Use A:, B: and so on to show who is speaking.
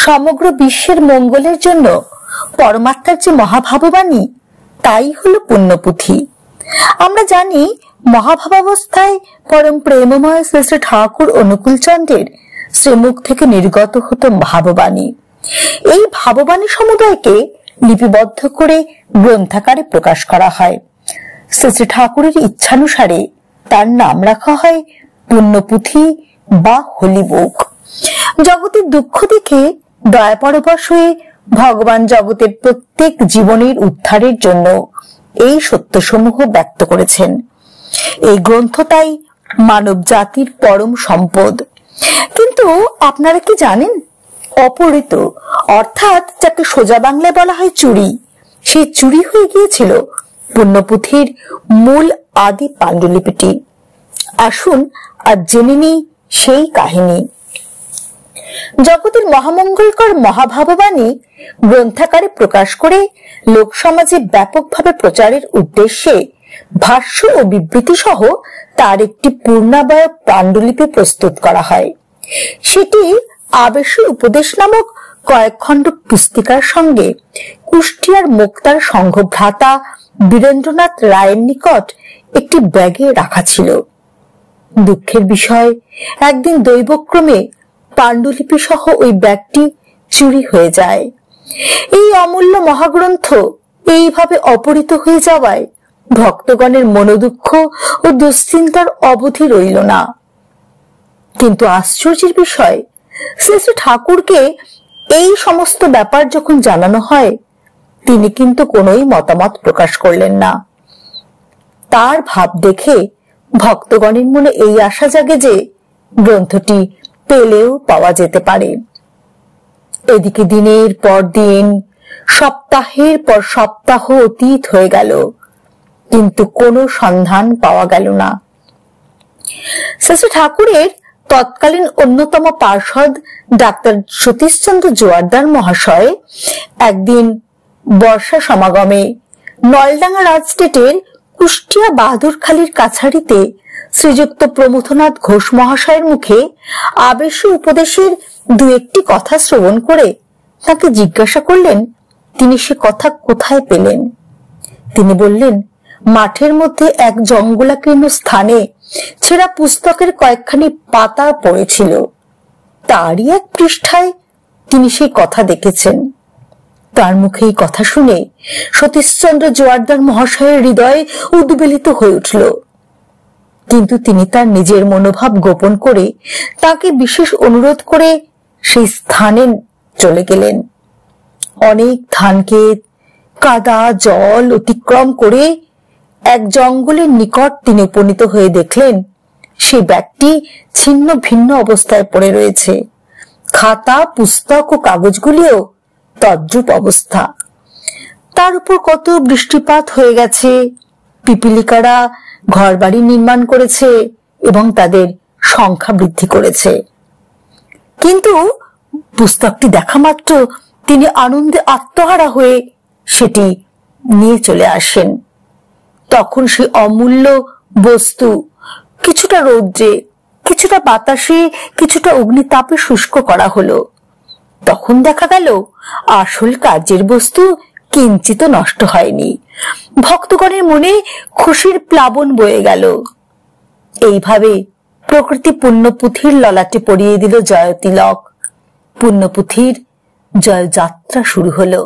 A: সমগ্র বিশ্বের মঙ্গলের জন্য পরমাত্মার যে মহাভাববাণী, তাই হলো পুণ্যপুঁথি। আমরা জানি মহাভাবাবস্থায় পরম প্রেমময় শ্রী শ্রী ঠাকুর অনুকূলচন্দ্রের শ্রীমুখ থেকে নির্গত হতো ভাববাণী। এই ভাববাণী সমুদায়কে লিপিবদ্ধ করে গ্রন্থাকারে প্রকাশ করা হয়। শ্রী শ্রী ঠাকুরের ইচ্ছানুসারে তার নাম রাখা হয় পুণ্যপুঁথি বা হোলি বুক। জগতের দুঃখ দেখে দয়াপরবশ হয়ে ভগবান জগতের প্রত্যেক জীবনের উদ্ধারের জন্য এই সত্যসমূহ ব্যক্ত করেছেন। এই গ্রন্থ তাই মানব জাতির পরম সম্পদ। কিন্তু আপনারা কি জানেন, অপহৃত অর্থাৎ যাকে সোজা বাংলায় বলা হয় চুরি, সেই চুরি হয়ে গিয়েছিল পুণ্যপুঁথির মূল আদি পাণ্ডুলিপিটি। আসুন আর জেনে নিই সেই কাহিনী। জগতের মহামঙ্গলকর মহাভাববাণী গ্রন্থাকারে প্রকাশ করে লোক সমাজে ব্যাপকভাবে প্রচারের উদ্দেশ্যে ভাষ্য ও বিবৃতি সহ তার একটি পূর্ণাবয়ব পাণ্ডুলিপি প্রস্তুত করা হয়। সেটি আবেশের উপদেশ নামক কয়েক খণ্ড পুস্তিকার সঙ্গে কুষ্টিয়ার মুক্তার সংঘ ভ্রাতা বীরেন্দ্রনাথ রায়ের নিকট একটি ব্যাগে রাখা ছিল। দুঃখের বিষয়, একদিন দৈবক্রমে পাণ্ডুলিপি সহ ওই ব্যাগটি চুরি হয়ে যায়। এই অমূল্য মহাগ্রন্থ এইভাবে অপহৃত হয়ে যাওয়ায় ভক্তগণের মনোদুঃখ ও দুশ্চিন্তার অবধি রইল না। কিন্তু আশ্চর্যের বিষয়, শ্রী শ্রী ঠাকুরকে এই সমস্ত ব্যাপার যখন জানানো হয়, তিনি কিন্তু কোনোই মতামত প্রকাশ করলেন না। তার ভাব দেখে ভক্তগণের মনে এই আশা জাগে যে গ্রন্থটি পেলেও পাওয়া যেতে পারে। এদিকে দিনের পর দিন, সপ্তাহের পর সপ্তাহ অতীত হয়ে গেল, কিন্তু কোনো সন্ধান পাওয়া গেল না। শ্রী ঠাকুরের তৎকালীন অন্যতম পার্ষদ ডাক্তার সতীশচন্দ্র জোয়ারদার মহাশয় একদিন বর্ষা সমাগমে নলডাঙ্গা রাজস্টেটের কুষ্টিয়া বাহাদুরখালীর কাছারিতে শ্রীযুক্ত প্রমথনাথ ঘোষ মহাশয়ের মুখে আবেশী উপদেশের দু একটি কথা শ্রবণ করে তাকে জিজ্ঞাসা করলেন তিনি সে কথা কোথায় পেলেন। তিনি বললেন, মাঠের মধ্যে এক জঙ্গলাকীর্ণ স্থানে ছেঁড়া পুস্তকের কয়েকখানি পাতা পড়েছিল, তারই এক পৃষ্ঠায় তিনি সেই কথা দেখেছেন। তার মুখে এই কথা শুনে সতীশচন্দ্র জোয়ারদার মহাশয়ের হৃদয় উদ্বেলিত হয়ে উঠল। কিন্তু তিনি তার নিজের মনোভাব গোপন করে তাকে বিশেষ অনুরোধ করে সেই স্থানে চলে গেলেন। অনেক ধানক্ষেত, কাদা, জল অতিক্রম করে এক জঙ্গলের নিকট তিনি উপনীত হয়ে দেখলেন সেই ব্যাগটি ছিন্ন ভিন্ন অবস্থায় পড়ে রয়েছে। খাতা, পুস্তক ও কাগজগুলিও তদ্রূপ অবস্থা। তার উপর কত বৃষ্টিপাত হয়ে গেছে, পিপিলিকারা ঘরবাড়ি নির্মাণ করেছে এবং তাদের সংখ্যা বৃদ্ধি করেছে। কিন্তু পুস্তকটি দেখা মাত্র তিনি আনন্দে আত্মহারা হয়ে সেটি নিয়ে চলে আসেন। তখন সেই অমূল্য বস্তু কিছুটা রৌদ্রে, কিছুটা বাতাসে, কিছুটা অগ্নিতাপে শুষ্ক করা হলো। তখন দেখা গেল আসল কার্যের বস্তু কিঞ্চিত নষ্ট হয়নি। ভক্তগণের মনে খুশির প্লাবন বয়ে গেল। এইভাবে প্রকৃতি পুণ্যপুঁথির ললাটে পরিয়ে দিল জয় তিলক। পুণ্যপুঁথির জয় যাত্রা শুরু হলো।